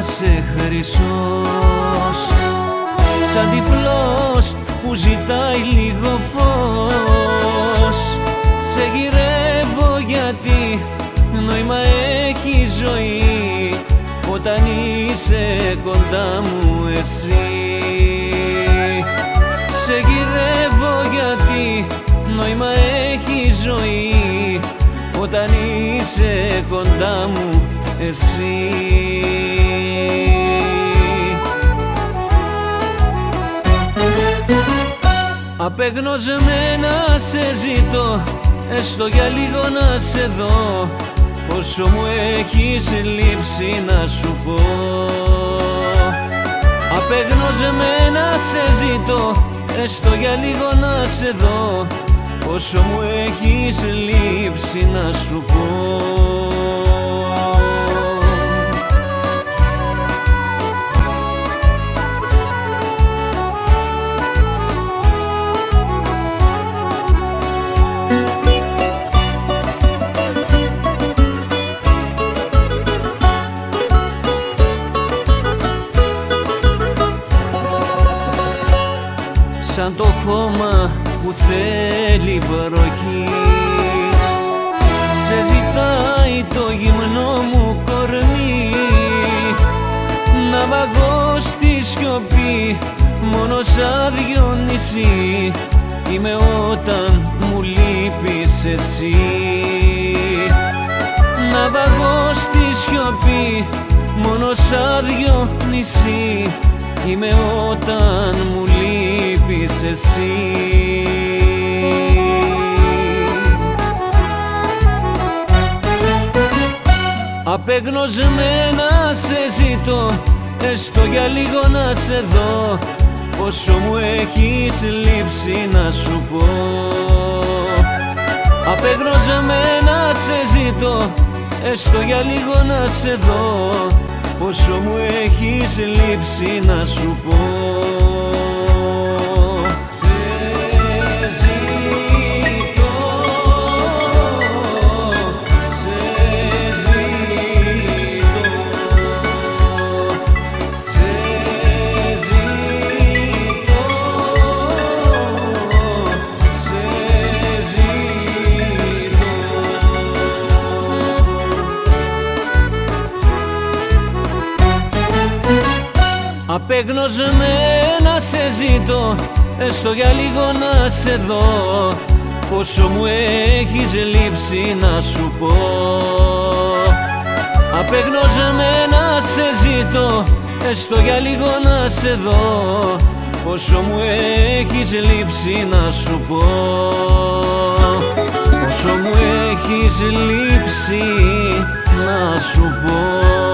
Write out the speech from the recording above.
είσαι χρυσός, σαν τυφλός που ζητάει λίγο φως. Σε γυρεύω γιατί νόημα έχει η ζωή όταν είσαι κοντά μου εσύ. Σε γυρεύω γιατί νόημα έχει η ζωή όταν είσαι κοντά μου εσύ. Απεγνωσμένα σε ζητώ, έστω για λίγο να σε δω, πόσο μου έχεις λείψει να σου πω. Απεγνωσμένα σε ζητώ, έστω για λίγο να σε δω, πόσο μου έχεις λείψει να σου πω. Σαν το χώμα που θέλει βροχή, σε ζητάει το γυμνό μου κορμί, να βαγώ στη σιωπή μόνο σαν δυο νησί. Είμαι όταν μου λείπεις εσύ. Να βαγώ στη σιωπή μόνο σαν δυο νησί. Είμαι όταν μου λείπεις εσύ. Απεγνωσμένα σε ζητώ, έστω για λίγο να σε δω, πόσο μου έχεις λείψει να σου πω. Απεγνωσμένα σε ζητώ, έστω για λίγο να σε δω, πόσο μου έχεις λείψει να σου πω. Απεγνωσμένα σε ζητώ, έστω για λίγο να σε δω, πόσο μου έχεις λείψει να σου πω. Απεγνωσμένα σε ζητώ, έστω για λίγο να σε δω, πόσο μου έχεις λείψει να σου πω. Πόσο μου έχεις λείψει να σου πω.